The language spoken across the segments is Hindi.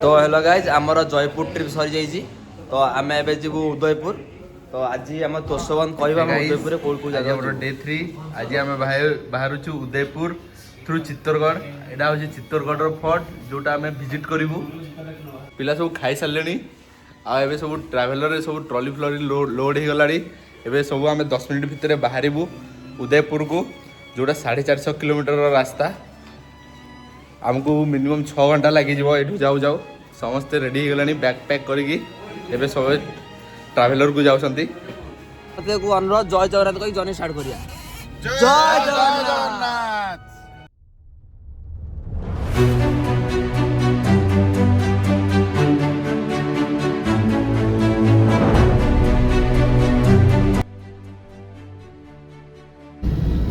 तो हेलो गाइज आमर जयपुर ट्रिप सरी जाइए तो आम ए जीवु उदयपुर। तो आज आम तोषवन कह उदयपुर कौन कौन जगह डे 3 आज आम बाहर उदयपुर थ्रू चित्तौड़गढ़। यहाँ हूँ चित्तौड़गढ़ फोर्ट जोटा आम विजिट करूँ। पिला सब खाई सारे आबे सब ट्राभेलर सब ट्रली फ्लरी लोड हो गला। एवं सब आम 10 मिनट भितर बाहरबू उदयपुर को जोटा 450 किलोमीटर रास्ता। आमको मिनिमम 6 घंटा लगे ये जाऊ जाऊ समस्ते रेडी हो गला बैग पैक करके सब ट्राभेलर को जाऊँगी। अनुरोध जय जगन्नाथ कही जर्नी स्टार्ट करिया। जय जगन्नाथ।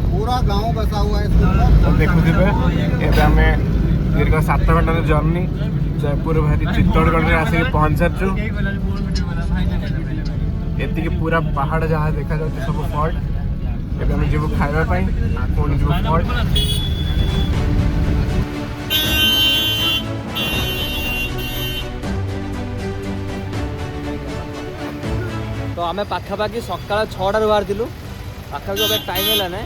पूरा गांव बसा हुआ है। देखुवे आम दीर्घ 7 घंटार जर्नी जयपुर भारी चित्तौड़गढ़ आसिक पहुँच सारू। ये पूरा पहाड़ जहाँ देखा जाए सब फॉल्ट। एवं आम जीव खावाई पुणी जीव फॉल्ट। तो आम पाखापाखि सका 6टार बाहर पाखापाखि टाइम है ना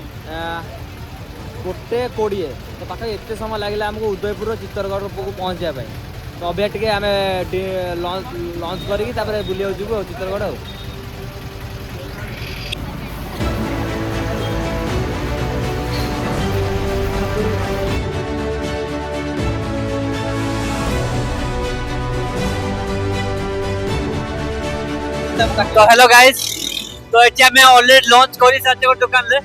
1:20 तो पाखा एत समय लगे आमको उदयपुर चित्तौड़गढ़ को पहुँचापी। तो अभी टे आम लंच करके बुले जीवु चित्तौड़गढ़। तो हेलो गाइस तो ये मैं ऑलरेडी लॉन्च करी साथे को दुकान ले।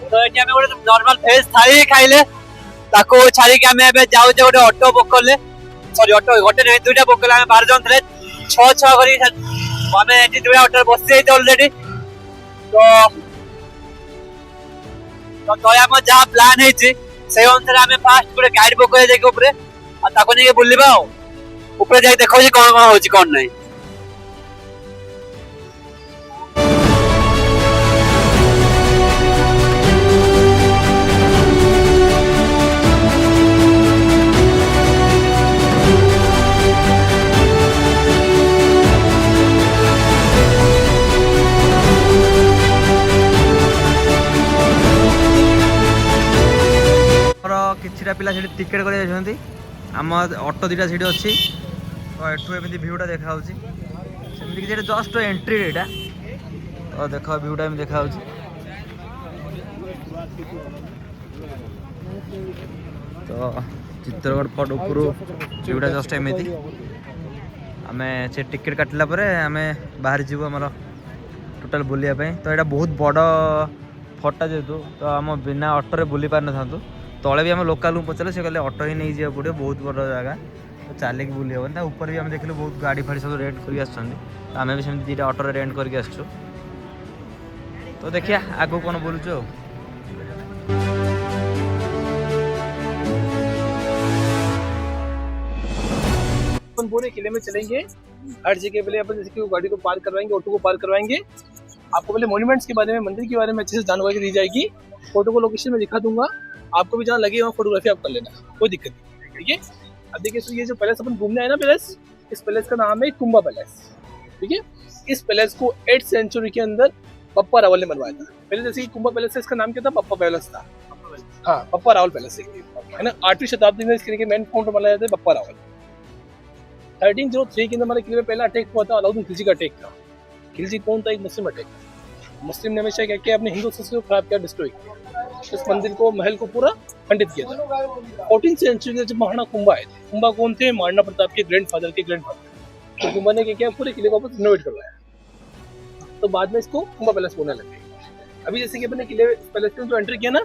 तो ये मैं गोटे नॉर्मल भेज थाली खाइले ताको छाड़ी के हमें जाऊ जे गोटे ऑटो बुक करले। सॉरी ऑटो गोटे नहीं दुटा बुक करले। हम 12 जन थे 6 करी हमें एटी दुटा ऑटो बस जाई ऑलरेडी। तो हम जहाँ प्लान है से अनुसार हमें फास्ट गोटे गाइड बुक करे जाके ऊपर आ ताको नहीं बुलबा ऊपर जाके देखो जी कौन कौन होची कौन नहीं। किछिटा पिला से टिकेट कर आम ऑटो दुटा सीट अच्छी। तो एठू एमती भ्यूटा देखा कि जस्ट एंट्री यहाँ तो देख भ्यूटा देखा। तो चित्तौड़गढ़ फोर्ट ऊपर भ्यूटा जस्ट एमती आम से टिकेट काटिला आम बाहर जीव आमर टोटाल बुलायापी। तो यहाँ बहुत बड़ फोर्टा जेहतु तो आम बिना ऑटो बुली पार न तले भी आम लोकाल पचारे से कहले ऑटो ही नहीं जाए पड़े बहुत बड़ जगह तो चलिक बुले हेन। ऊपर भी आम देखिए बहुत गाड़ी फाड़ी सब रेंट कर आम भी सेमती दुटा ऑटो रेंट करके आसचु। तो देखिए आगो कौन बोलुचु। अपन पूरे किले में चलेंगे। हर जगह पहले अपन जैसे कि गाड़ी को पार्क करवाएंगे ऑटो को पार्क करवाएंगे। आपको पहले मॉन्यूमेंट्स के बारे में मंदिर के बारे में अच्छे से जानकारी दी जाएगी। फोटो को लोकेशन में दिखा दूंगा। आपको भी जहाँ लगे वहाँ फोटोग्राफी आप कर लेना कोई दिक्कत नहीं। ठीक है अब देखिए तो ये जो पैलेस अपन घूमने आए ना पैलेस इस पैलेस का नाम है कुंभा पैलेस। ठीक है इस पैलेस को 8th सेंचुरी के अंदर पप्पा रावल ने बनवाया था। पहले जैसे कि कुंभा पैलेस है इसका नाम क्या था पप्पा पैलेस था। हाँ पप्पा रावल पैलेस है ना। 8वीं शताब्दी में इस किले के मेन फाउंडर बनाया जाते पप्पा रावल। 1303 के अंदर हमारे किले में पहला अटैक हुआ था अलाउद्दीन खिलजी का अटैक था। खिलजी कौन था? एक मुस्लिम अटैक। मुस्लिम ने हमेशा क्या किया अपने हिंदू संस्कृति को खराब किया डिस्ट्रॉय किया। इस मंदिर को महल को पूरा खंडित किया था। 14th सेंचुरी में जब महाराणा कुंभा आए थे। कुंभा कौन थे? महाराणा प्रताप के ग्रैंडफादर के ग्रैंडफादर। तो कुंभा ने क्या किया पूरे किले को वापस रिनोवेट करवाया। तो बाद में इसको कुंभा पैलेस बोलने लगे। अभी जैसे कि अपने किले पैलेस में जो एंट्री किया ना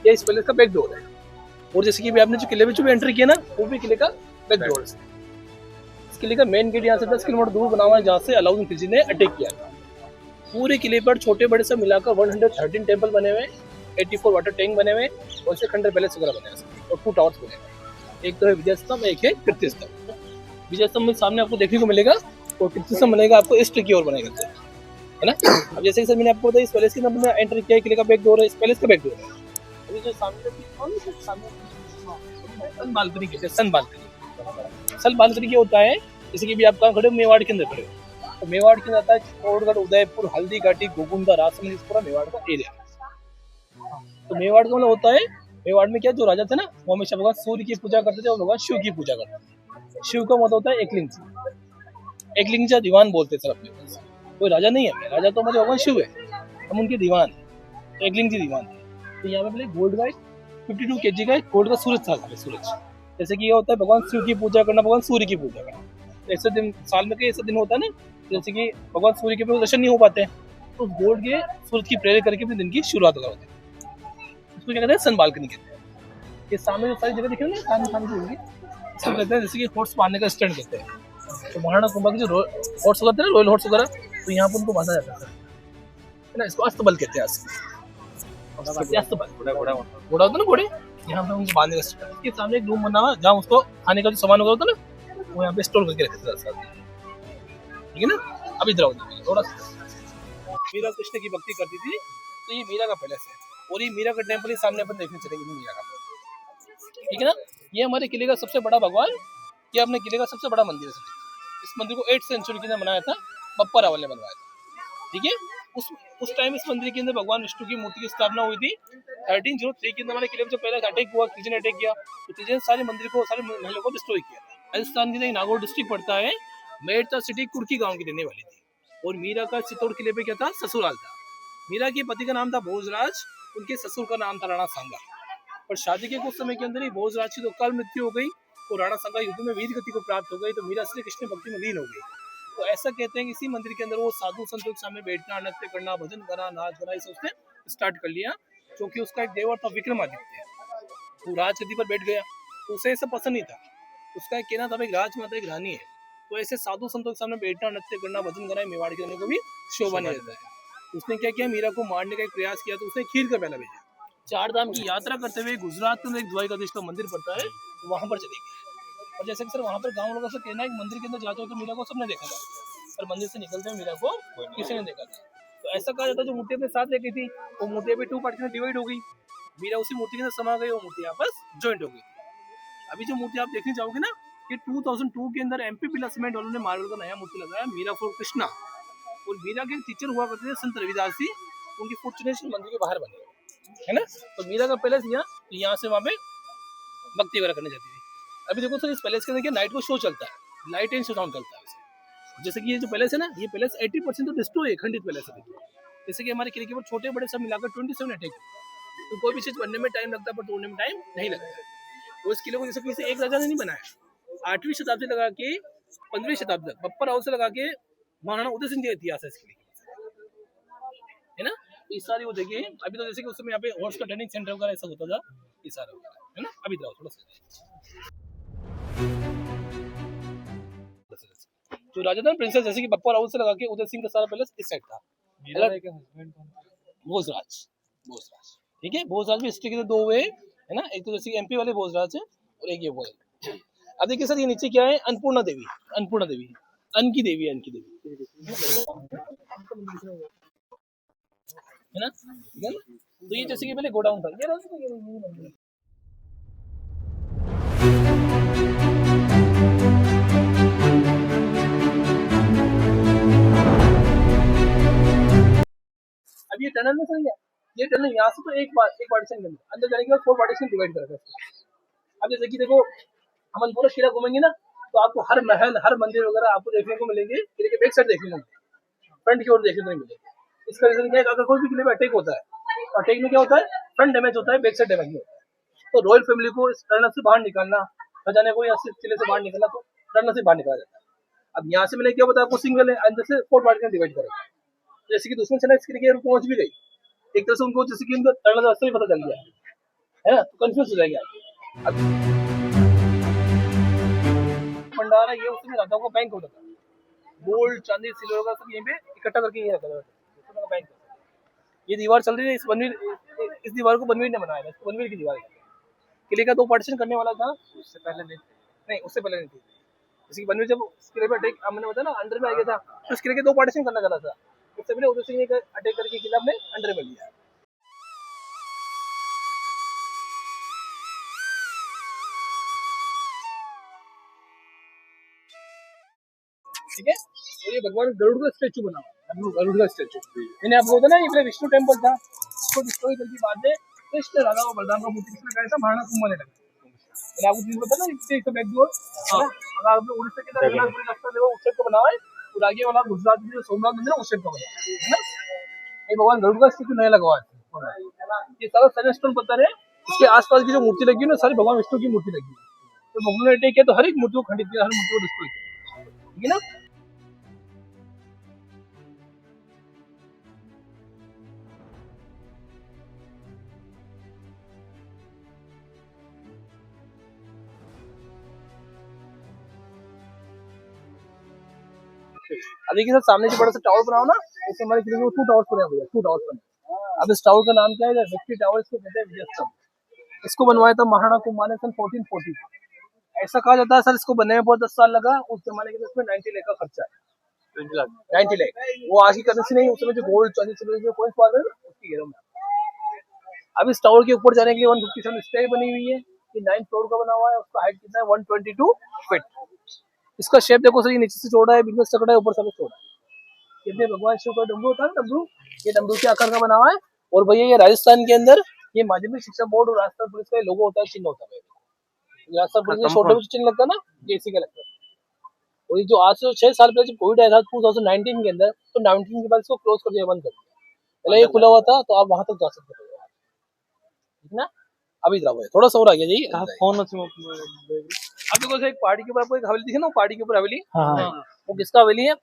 ये इस पैलेस का बैक डोर है। और जैसे कि भी आपने जो किले में जो भी एंट्री किया ना वो भी किले का बैक डोर है। इस किले का मेन गेट यहाँ से 10 किलोमीटर दूर बना हुआ है जहाँ से अलाउद्दीन खिलजी ने अटैक किया था। पूरे किले पर छोटे बड़े सब मिलाकर 113 टेम्पल बने हुए, 84 वाटर टैंक बने हुए और से खंडर पैलेस वगैरह बने हैं और 2 टावर्स बने हैं। एक तो है विजय स्तंभ, एक है कीर्ति स्तंभ। विजय स्तंभ में सामने आपको देखने को मिलेगा और कीर्ति स्तंभ बनेगा आपको ईस्ट की ओर बनेगा, है ना। अब जैसे कि सर मैंने आपको बताया इस पैलेस के अंदर में एंट्री किया, किले का बैक डोर है, इस पैलेस का बैक डोर है। अभी जो सामने सन बालकनी कहते हैं, सन बालकनी। सन बालकनी क्या होता है, जैसे कि भी आप कहाँ खड़े हो, मेवाड़ के अंदर खड़े हो, तो मेवाड़ के अंदर आता है चित्तौड़गढ़, उदयपुर, हल्दीघाटी, गोकुंदा, राजसमंद, पूरा मेवाड़ का एरिया। तो मेवाड़ का मतलब होता है, मेवाड़ में क्या जो राजा थे ना वो हमेशा भगवान सूर्य की पूजा करते थे और भगवान शिव की पूजा करते थे। शिव का मतलब होता है एकलिंग जा दीवान बोलते थे अपने पास। कोई राजा नहीं है, राजा तो हमारे भगवान शिव है, हम उनके दीवान है, तो एकलिंग जी दीवान है। तो यहाँ पे पहले गोल्ड का 52 kg का गोल्ड का सूरज था, सूरज जैसे कि ये होता है भगवान शिव की पूजा करना, भगवान सूर्य की पूजा करना। तो ऐसे दिन साल में कई ऐसा दिन होता है ना, जैसे कि भगवान सूर्य के दर्शन नहीं हो पाते, तो गोल्ड के सूरज की प्रेयर करके अपने दिन की शुरुआत होती है। उसको क्या कहते हैं, सन बालकनी कहते हैं। ये सामने जो सारी जगह दिखे ना, सामने जो होगी इसको कहते हैं जैसे कि हॉर्स बांधने का स्टैंड कहते हैं। तो महाराणा कुंभा के जो हॉर्स होते हैं ना, रॉयल हॉर्स वगैरह, तो यहाँ पर उनको बांधा जाता है ना, इसको अस्तबल कहते हैं। अस्तबल घोड़ा होता है ना, घोड़े, यहाँ पे उनको बांधने का स्टैंड। इसके सामने एक रूम बना हुआ जहाँ उसको खाने का जो सामान वगैरह होता है ना, वो यहाँ पे स्टोर करके रखते हैं, ठीक है ना। अभी इधर थोड़ा मीरा कृष्ण की भक्ति करती थी, तो ये मीरा का पैलेस है, और ये मीरा का टेम्पल ही सामने अपन देखने चलेंगे मीरा का, ठीक है ना। ये हमारे किले का सबसे बड़ा भगवान, ये अपने किले का सबसे बड़ा मंदिर है। इस मंदिर को 8th सेंचुरी के अंदर बनाया था, बप्पा रावल ने बनवाया था, ठीक है। उस टाइम इस मंदिर के अंदर भगवान विष्णु की मूर्ति की स्थापना हुई थी। 1303 के अंदर हमारे किले में जो पहले अटैक हुआ, किसी ने अटैक किया, तो किसी ने सारे मंदिर को, सारे महलों को डिस्ट्रॉय किया। राजस्थान के नागौर डिस्ट्रिक्ट पड़ता है, मेड़ता सिटी कुर्की गांव की रहने वाली थी, और मीरा का चित्तौड़ किले पे क्या था, ससुराल था। मीरा के पति का नाम था भोजराज, उनके ससुर का नाम था राणा सांगा। पर शादी के कुछ समय के अंदर ही भोजराज की तो अकाल मृत्यु हो गई, और राणा सांगा युद्ध में वीर गति को प्राप्त हो गई, तो मीरा श्री कृष्ण भक्ति में लीन हो गई। तो ऐसा कहते हैं कि इसी मंदिर के अंदर वो साधु संतों के सामने बैठना, नृत्य करना, भजन करना, नाच गाना, इसे उसने स्टार्ट कर लिया, क्योंकि उसका एक देवर था विक्रमादित्य, वो राजगद्दी पर बैठ गया, तो उसे ऐसा पसंद नहीं था। उसका एक कहना था भाई राजमाता एक रानी है, तो ऐसे साधु संतों के सामने बैठना, नृत्य करना, भजन करना मेवाड़ के रहने को भी शोभा नहीं देता है। उसने क्या किया, मीरा को मारने का एक प्रयास किया, तो उसने खीर का प्याला भेजा। 4 धाम की यात्रा करते हुए गुजरात में एक द्वारिकाधीश का मंदिर पड़ता है, तो वहां पर चले गए। और जैसे कि सर वहां पर गांव लोगों से कहना है कि मंदिर के अंदर जाते हो तो मीरा को सबने देखा था, पर मंदिर से निकलते हुए मीरा को किसी ने देखा था। तो ऐसा कहा जाता है जो मूर्ति अपने साथ लेके थी, वो मूर्ति अभी 2 पार्ट में डिवाइड हो गई, मीरा उसी मूर्ति के अंदर समा गई, वो मूर्ति आपस ज्वाइंट हो गई। अभी जो मूर्ति आप देखने जाओगे ना, ये 2002 के अंदर एमपी पिला सीमेंट वालों ने मार्बल का नया मूर्ति लगाया, मीरा फॉर कृष्णा। और मीरा के टीचर हुआ करते थे संत रविदास जी, उनकी फॉर्चुनेशन मंदिर के बाहर बने, है ना। तो मीरा का पैलेस यहाँ से वहाँ पे भक्ति वगैरह करने जाती थी। अभी देखो सर, इस पैलेस के अंदर नाइट को शो चलता है, लाइट एंड शो डाउन चलता है। जैसे कि ये जो पैलेस है ना, ये पैलेस 80% तो डिस्ट्रॉय है, खंडित पैलेस है। जैसे कि हमारे किले के ऊपर छोटे बड़े सब मिलाकर 27 अटैक, तो कोई भी चीज बनने में टाइम लगता है, पर तोड़ने में टाइम नहीं लगता है। तो इस किले को जैसे किसी एक राजा ने नहीं बनाया, 8वीं शताब्दी लगा के 15वीं शताब्दी तक बप्पा राव से लगा के महाराणा उदय सिंह का इतिहास है इस किले, है ना। तो इस सारी वो देखिए, अभी तो जैसे कि उस समय यहाँ पे हॉर्स का ट्रेनिंग सेंटर वगैरह ऐसा होता था, ये सारा वगैरह, है ना। अभी तो थोड़ा सा जो राजा था प्रिंसेस, जैसे कि बप्पा राव से लगा के उदय सिंह का सारा पैलेस इस साइड था। भोजराज, ठीक है। भोजराज भी हिस्ट्री के 2 हुए, है ना, एक तो जैसे कि एमपी वाले भोजराज है, और एक ये भोज। अब देखिए सर, ये नीचे क्या है, अन्नपूर्णा देवी, अन्न की देवी, है ना। तो ये जैसे कि पहले गोडाउन था, ये अब ये टनल में सही है, ये टनल यहाँ से तो एक पार्टीशन के अंदर जाने के बाद 4 पार्टीशन डिवाइड करेगा। अब जैसे कि देखो, हम पूरा किला घूमेंगे ना, तो आपको हर महल, हर मंदिर वगैरह आपको देखने को मिलेंगे, किले के बैक साइड देखने को मिलेंगे, फ्रंट की ओर देखने को नहीं मिलेंगे। इसका रीजन क्या है, अगर कोई भी किले में अटैक होता है, अटैक में क्या होता है, फ्रंट डैमेज होता है, बैक साइड डैमेज नहीं होता है। तो रॉयल फैमिली को इस टनल से बाहर निकालना, खजाने को या किले से बाहर निकालना, तो टनल से बाहर निकाला जाता है। अब यहाँ से मैंने क्या बताया आपको, सिंगल है, अंदर से 4 पार्टीशन डिवाइड करेगा। जैसे कि दुश्मन सेना इस किले के पहुंच भी गई, एक तरह से उनको जैसे कि उनका टनल रास्ता भी पता चल गया है ना, तो कंफ्यूज हो जाएगा। भंडारा ये उस समय राजाओं का बैंक होता था, गोल्ड चांदी सिल्वर का सब यहीं पे इकट्ठा करके ये रखा था बैंक। ये दीवार चल रही है, इस दीवार को बनवीर ने बनाया, बनवीर की दीवार है। किले का 2 पार्टीशन करने वाला था, उससे पहले नहीं थी। जैसे कि बनवीर जब किले पे अटैक, हमने बताया ना, अंडर में आ गया था, तो इस किले के 2 पार्टीशन करना चाहता था, इससे पहले उदय सिंह ने अटैक करके किला अपने अंडर में लिया। ठीक है। और ये भगवान गरुड़ का स्टेचू बना हुआ है, गरुड़ का स्टेचू। मैंने आपको बताया ना ये पहले विष्णु टेम्पल था, इसको डिस्ट्रॉय करके बाद में कृष्ण राधा और बलराम का मूर्ति किसने लगाया था, महाराणा कुंभा ने लगाया। मैंने आपको चीज बताया ना, इससे बैक डोर, अगर आप उड़ीसा के तरफ पूरे रास्ता देखो उस साइड को बना हुआ है, और आगे वाला गुजरात में जो सोमनाथ मंदिर है उस साइड का बना है ना। ये भगवान गरुड़ का स्टेचू नया लगा हुआ है। ये सारा सनस्टोन पत्थर है, इसके आसपास की जो मूर्ति लगी है ना सारी भगवान विष्णु की मूर्ति लगी है। तो भगवान ने अटैक किया तो हर एक मूर्ति को खंडित किया, हर मूर्ति को डिस्ट्रॉय किया, ठीक है ना। अब देखिए सर सामने जो बड़ा सा टावर बना हो ना, इससे हमारे किले में 2 टावर्स बने हुए हैं, 2 टावर्स बने। अब इस टावर का नाम क्या है, विक्ट्री टावर इसको कहते हैं, विजय स्तंभ। इसको बनवाया था महाराणा कुंभा ने सन 1440। ऐसा कहा जाता है सर इसको बनने में बहुत 10 साल लगा, उस जमाने के इसमें 90 लाख का खर्चा है। 90 लाख वो आज की करेंसी नहीं, उस समय जो गोल्ड चांदी कोई पाल है उसकी घेरों में। अब इस टावर के ऊपर जाने के लिए 157 स्टेज बनी हुई है। ये 9th फ्लोर का बना हुआ है, उसका हाइट कितना है 122 फीट। इसका शेप देखो सर, ये नीचे से चौड़ा है, बीच से चौड़ा है, ऊपर से चौड़ा है। ये भगवान शिव का डमरू होता है ना, डमरू, ये डमरू के आकार का बना हुआ है। और भैया ये राजस्थान के अंदर ये माध्यमिक शिक्षा बोर्ड और राजस्थान पुलिस का लोगो होता है, चिन्ह होता है। राजस्थान पुलिस में छोटे चिन्ह लगता है ना, ये इसी का लगता है। और ये जो आज से 6 साल पहले जब कोविड आया था 2019 के अंदर, तो 19 के बाद इसको क्लोज कर दिया, बंद कर दिया। पहले ये खुला हुआ था, तो आप वहां तक जा सकते थे, ठीक ना। अभी इधर हुआ थोड़ा सा और आ गया जी, फोन अब देखो एक पहाड़ी के ऊपर आपको एक हवेली दिखे ना, पहाड़ी के ऊपर हवेली, वो किसका हवेली है,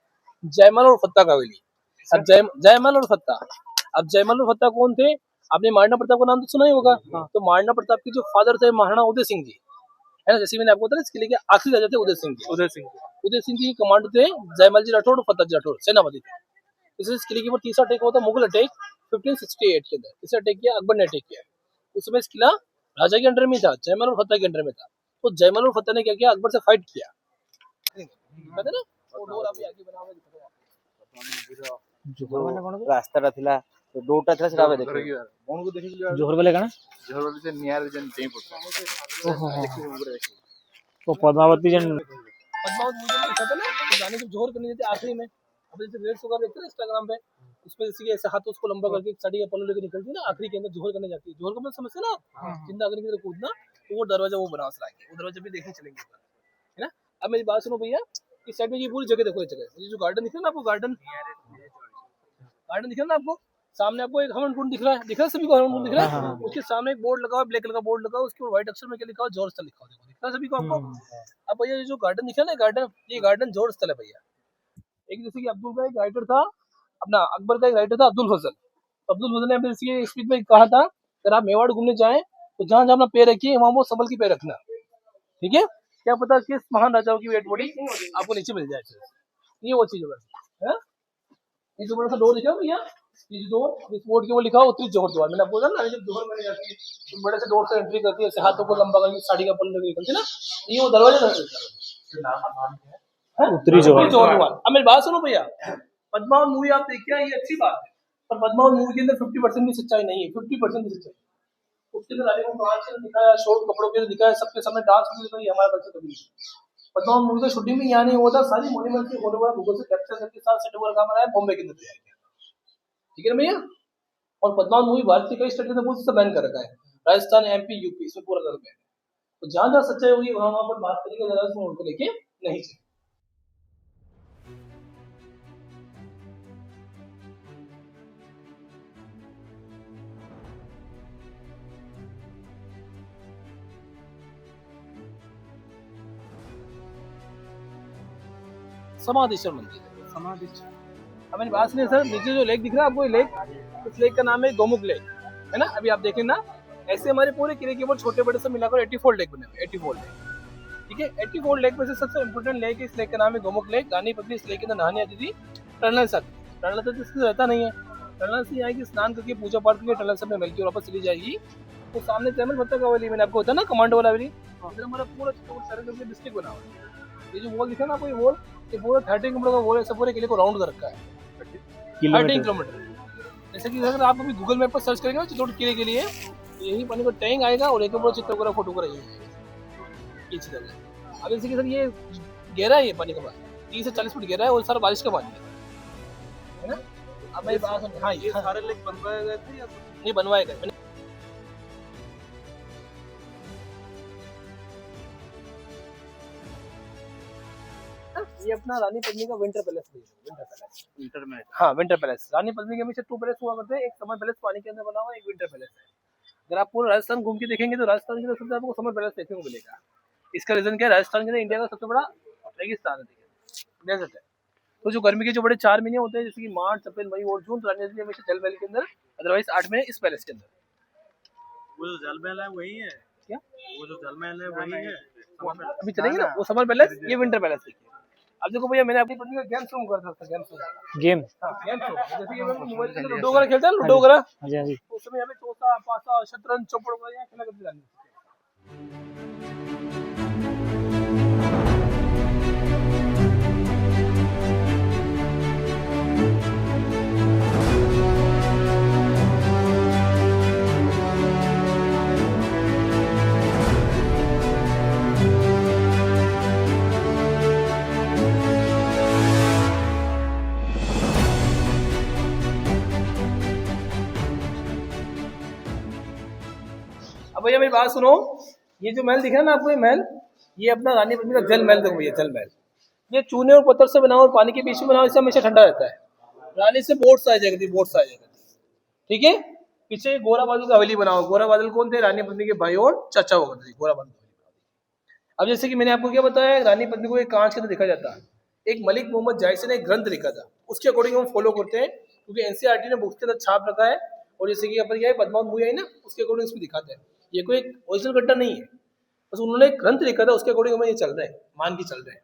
जयमल और फत्ता का हवेली। अब जयमल और फत्ता, अब जयमल और फत्ता कौन थे, आपने महाराणा प्रताप का नाम तो सुना ही होगा। तो महाराणा प्रताप के जो फादर थे महाराणा उदय सिंह जी, है ना, जैसे मैंने आपको बताया, इसके लिए आखिरी राजा थे उदय सिंह जी। उदय सिंह जी कमांडर थे, जयमल जी राठौड़ और फत्ता जी राठौड़ सेनापति थे। इस किले के ऊपर तीसरा अटैक हुआ था, मुगल अटैक 1568 के अंदर। इसे अटैक किया, अकबर ने अटैक किया। उस समय इस किला राजा के अंडर में था, जयमल और फत्ता के अंडर में था। तो जयमल और फत्ता ने क्या किया, अकबर से फाइट किया, कहते ना वो डोर अभी आगे बना हुआ है, रास्ता थिला तो डोटा थिला सेटा देखो कोन को देखि जोहर बेले काना जोहर वाले से नियर जन टें पड़ता। ओहो तो पद्मावती जन पद्मावत मुझे नहीं पता ना, तो गाने जब जोहर करने देते आखिरी में, अब जैसे रील्स वगैरह देखते हैं इंस्टाग्राम पे, उसमें जैसे कि ऐसे हाथ उसको लंबा करके साड़ी का पल्लू लेके निकलती है ना, आखिरी के अंदर जोहर करने जाती है। जोहर का मतलब समझते ना, जिंदा अग्नि की तरफ कूदना, तो वो दरवाजा वो बना हुआ है, वो दरवाजा भी देखने चलेंगे, है ना। अब मेरी बात सुनो भैया, इस साइड में ये पूरी जगह देखो, ये जगह, ये जो गार्डन दिख रहा है ना आपको, गार्डन दिख रहा है ना आपको, सामने आपको एक हवन कुंड दिख रहा है सभी को, हवन कुंड दिख रहा है। उसके सामने एक बोर्ड लगा हुआ है, ब्लैक कलर का बोर्ड लगा हुआ है, उसके ऊपर व्हाइट अक्षर में क्या लिखा हुआ है, जोर स्थल लिखा हुआ है, दिख रहा है सभी को आपको। अब भैया ये जो गार्डन दिख रहा है ना, गार्डन, ये गार्डन जोर स्थल है भैया। एक जैसे कि अब्दुल का एक राइटर था, अपना अकबर का एक राइटर था अब्दुल फजल। अब्दुल फजल ने अपने इसी स्पीच में कहा था, अगर आप मेवाड़ घूमने जाएं तो जहां जहां अपना पैर रखिए वहां वो संभल के पैर रखना, ठीक है। क्या पता किस महान राजाओं की वेट बॉडी आपको नीचे मिल जाए, ये वो चीज है। ये जो बड़ा सा डोर दिखा भैया, ये डोर, इस बोर्ड के वो लिखा हुआ उत्तरी जोहर द्वार। मैंने आपको बोला ना, जब जोहर में जाती है तो बड़े से डोर से एंट्री करती है, ऐसे हाथों को लंबा करके साड़ी का पल्लू निकलती है ना, ये वो दरवाजा उत्तरी जोहर द्वार। अब मेरी बात सुनो भैया, पद्मावत मूवी आप देखिए, ये अच्छी बात है, पर पद्मावत मूवी के अंदर 50% भी सच्चाई नहीं है, 50% भी सच्चाई। उसके अंदर रानी को डांस दिखाया, शॉर्ट कपड़ों के दिखाया, सबके सामने डांस भी हमारा कल्चर कभी नहीं। पद्मावत मूवी का शूटिंग भी यहाँ नहीं हुआ था, सारी मॉन्यूमेंट की फोटो गूगल से कैप्चर करके साथ सेट ओवर काम आया बॉम्बे के अंदर तैयार किया, ठीक है भैया। और पद्मावत मूवी भारत के कई स्टेट के अंदर बहुत से बैन कर रखा है, राजस्थान, एमपी, यूपी, इसमें पूरा कर बैन है। तो जहां जहां सच्चाई होगी वहां पर बात करेंगे, जरा इसमें उनको लेके नहीं चले। समाधीश्वर मंदिर, समाधीश्वर। अब मैंने बात सुनी सर, नीचे जो लेक दिख रहा है आपको, ये लेक, इस लेक का नाम है गोमुख लेक, है ना। अभी आप देखें ना, ऐसे हमारे पूरे किले के ऊपर छोटे बड़े से मिलाकर 84 लेक बने हुए, 84 लेक, ठीक है। 84 लेक में से सबसे इंपोर्टेंट लेक है, इस लेक का नाम है गोमुख लेक। रानी पद्मिनी इस लेक के अंदर नहाने आती थी टनल से। टनल तो जिससे रहता नहीं है, टनल से आएगी, स्नान करके पूजा पाठ करके टनल से मिलकर वापस चली जाएगी। तो सामने जयमल फत्ता का हवेली, मैंने आपको होता ना कमांडो वाला हवेली, इधर हमारा पूरा डिस्ट्रिक्ट बना हुआ है। ये जो वॉल दिखा ना कोई वॉल, ये पूरा 30 किलोमीटर का वॉल है, सब पूरे किले को राउंड कर रखा है, 30 किलोमीटर। जैसे कि अगर आप अभी गूगल मैप पर सर्च करेंगे चित्तौड़ किले के लिए, यही पानी का टैंक आएगा और एक पूरा चित्र वगैरह फोटो करा ये चीज है। अब जैसे कि सर ये गहरा है, ये पानी का 30 से 40 फुट गिरा है और सारा बारिश का पानी है ना। अब मैं बात सुन, हाँ ये सारे लेक बनवाए गए थे या नहीं बनवाए गए? ये अपना रानी पद्मिनी का विंटर पैलेस है, विंटर में, हाँ विंटर पैलेस। रानी पद्मिनी के हमेशा 2 पैलेस हुआ करते हैं, एक समर पैलेस पानी के अंदर बना हुआ है, एक विंटर पैलेस है। अगर आप पूरा राजस्थान घूम के देखेंगे तो राजस्थान के अंदर आपको समर पैलेस देखने को मिलेगा। इसका रीजन क्या है, राजस्थान के अंदर इंडिया का सबसे बड़ा रेगिस्तान है, डेजर्ट है। तो जो गर्मी के जो बड़े 4 महीने होते हैं जैसे कि मार्च, अप्रैल, मई और जून, तो रानी पद्मिनी हमेशा जल महल के अंदर, अदरवाइज 8 महीने इस पैलेस के अंदर। वो जो जल महल है वही है क्या? वो जो जल महल है वही है अभी चलेंगे ना वो समर पैलेस, ये विंटर पैलेस देखिए। अब देखो भैया मैंने अपनी पत्नी का गेम शुरू कर था, गेम शुरू गेम जैसे कि मोबाइल पे लूडो वगैरह खेलते हैं, लूडो वगैरह। हां जी, उस समय हमें चौसा, पासा, शतरंज, चौपड़ वगैरह खेला करते थे। अब भैया मेरी बात सुनो, ये जो महल दिख रहा है ना आपको, ये महल, ये अपना रानी पद्मिनी का जल महल। देखो भैया जल महल, ये चूने और पत्थर से बना और पानी के बीच में बना, इससे हमेशा ठंडा रहता है। रानी से बोट्स आ जाएगी, बोट्स आ जाएगी, ठीक है। पीछे गोरा बादल का हवेली बना हुआ, गोरा बादल कौन थे, रानी पद्मिनी के भाई और चाचा हुआ करते थे, गोरा बादल। अब जैसे कि मैंने आपको क्या बताया, रानी पद्मिनी को एक कांच के अंदर देखा जाता है। एक मलिक मोहम्मद जायसी ने एक ग्रंथ लिखा था, उसके अकॉर्डिंग हम फॉलो करते हैं, क्योंकि एनसीईआरटी ने बुक्स के अंदर छाप रखा है। और जैसे कि अपन क्या है, पद्मावत मूवी आई ना, उसके अकॉर्डिंग इसमें दिखाते हैं। ये कोई एक ओरिजिनल घटना नहीं है, बस उन्होंने एक ग्रंथ लिखा था, उसके अकॉर्डिंग हमें ये चल रहा है, मान के चल रहे हैं।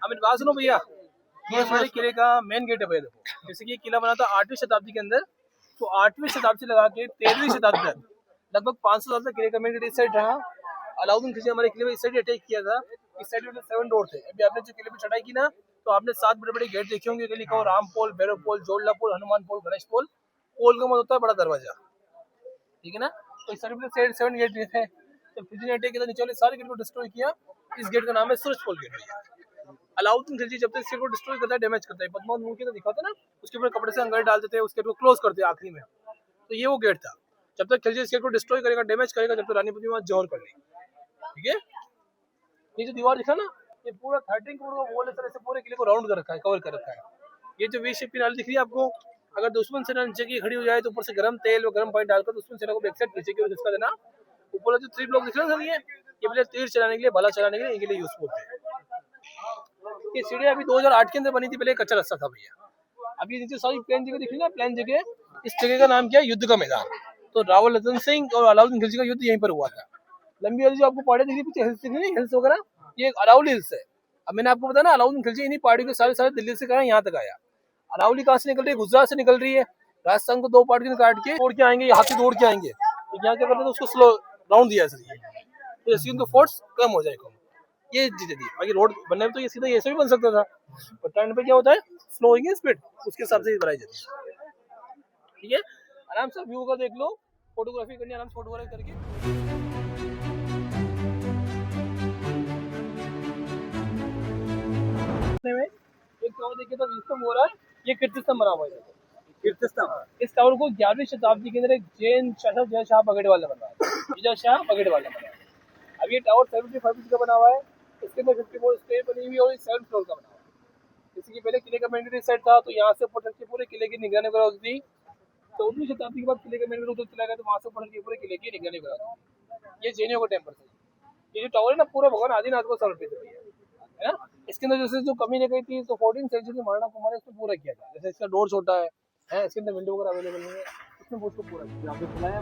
अमित बात सुनो भैया, ये हमारे किले का मेन गेट है भैया। देखो जैसे कि ये किला बना था 8वीं शताब्दी के अंदर, तो 8वीं शताब्दी से लगा के 13वीं शताब्दी तक लगभग 500 साल तक किले का मेन गेट इस साइड रहा। अलाउद्दीन खिलजी हमारे किले में इस साइड अटैक किया था, इस साइड में 7 डोर थे। अभी आपने जो किले पे चढ़ाई की ना, तो आपने 7 बड़े बड़े गेट देखे होंगे, लिखा हो राम पोल, भैरव पोल, जोड़ला पोल, हनुमान पोल, गणेश पोल। पोल का मतलब होता है बड़ा दरवाजा, ठीक है ना। तो इस साइड में 7 गेट थे। तो खिलजी ने अटैक किया, नीचे वाले सारे गेट को डिस्ट्रॉय किया। इस गेट का नाम है सूरज पोल गेट। अलाउद्दीन खिलजी जब तक इस गेट को डिस्ट्रॉय करता है, डैमेज करता है, पद्मावत मूवी के तो दिखाते ना, उसके ऊपर कपड़े से अंगारे डालते थे, उस गेट को क्लोज करते हैं आखिरी में। तो ये वो गेट था। जब तक खिलजी इस गेट को डिस्ट्रॉय करेगा, डैमेज करेगा, जब तक रानी पद्मिनी वहां जोर कर लेगी, ठीक है। ये जो दीवार दिखा ना, ये पूरा 13 करोड़ का वॉल है सर, ऐसे पूरे किले को राउंड कर रखा है, कवर कर रखा है। ये जो वी शेप की नाली दिख रही है आपको, अगर दुश्मन सेना नीचे की खड़ी हो जाए तो ऊपर से गर्म तेल और गर्म पानी डालकर दुश्मन सेना को बैक साइड पीछे की ओर खिसका देना। ऊपर जो 3 ब्लॉक दिख रहे हैं सर, ये पहले तीर चलाने के लिए, भाला चलाने के लिए, इनके लिए यूजफुल है। ये सीढ़ी अभी 2008 के अंदर बनी थी, पहले कच्चा रास्ता था भैया। अभी नीचे सारी प्लेन जगह दिख रही है ना, प्लेन जगह। इस जगह का नाम क्या है, युद्ध का मैदान। तो रावल रतन सिंह और अलाउद्दीन खिलजी का युद्ध यहीं पर हुआ था। लंबी वाली जो आपको पहाड़ी दिख रही है पीछे, हिल्स दिख रही है, हिल्स वगैरह, ये अरावली हिल्स है। अब मैंने आपको बताया ना, अलाउद्दीन खिलजी इन्हीं पहाड़ियों के सारे दिल्ली से कहा यहाँ तक आया। अरावली कहाँ से निकल रही है, गुजरात से निकल रही है। राजस्थान को 2 पार्ट में काट के तोड़ के आएंगे, हाथी तोड़ के आएंगे। तो यहाँ क्या करते हैं, उसको स्लो राउंड दिया सर, तो जैसे उनको फोर्स कम हो जाएगा। ये जीते दी। बाकी रोड बनने में तो ये सीधा ऐसे भी बन सकता था, पर टर्न पे क्या होता है, स्लो होगी स्पीड, उसके हिसाब से बनाई जाती है, ठीक है। आराम से व्यू का देख लो, फोटोग्राफी करनी आराम से, फोटोग्राफी करके। एक टावर देखिए तो स्तंभ हो रहा है, ये कीर्तिस्तंभ बना हुआ है। कीर्तिस्तंभ, इस टावर को 11वीं शताब्दी के अंदर एक जैन शासक जय शाह बगेड़वाल ने बनवाया, विजय शाह बगेड़वाल ने बनाया। अब ये टावर 75 फीट का बना हुआ है, इसके अंदर 54 स्टेयर बनी हुई है और 7 फ्लोर का बना हुआ है। जैसे कि पहले किले का मेन गेट इस साइड था, तो यहाँ से ऊपर के पूरे किले की निगरानी वगैरह होती थी। 14वीं शताब्दी के बाद किले का मेन गेट उधर चला गया, तो वहाँ से ऊपर के पूरे किले की निगरानी वगैरह। ये जैनियों का टेम्पल है। ये जो टावर है ना, पूरा भगवान आदिनाथ को समर्पित है ना। इसके अंदर जैसे जो कमी रह गई थी, तो 14th सेंचुरी में महाराणा कुमार ने इसको पूरा किया था। जैसे इसका डोर छोटा है, इसके अंदर विंडो वगैरह अवेलेबल नहीं है, इसने वो उसको पूरा किया। आपने सुनाया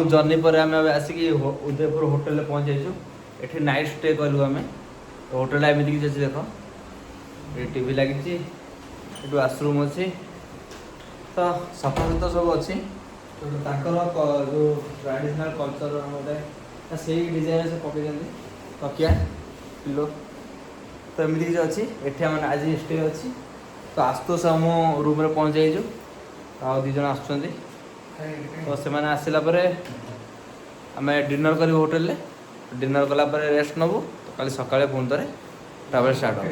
लंग जर्नी पर आम आसिक उदयपुर होटेल पहुँचु। ये नाइट स्टे कलु आम होटेल एमती किसी अच्छी देख ये टीवी लगी वाशरूम अच्छी तो सफा सुतरा सब अच्छी जो ट्रेडिशनल कल्चर गोटे से डिजाइन से पकई तकिया पिलो तो एमती किसी अच्छी एठी आम आज स्टे अच्छी तो आशुतोष आम रूम में पहुँच जाइए आ दीज आसुँच तो से आसला आम डिनर कर होटेल डिनर कलापर रेस्ट नबू तो कल सका पुणी थे ट्रावेल स्टार्ट हो।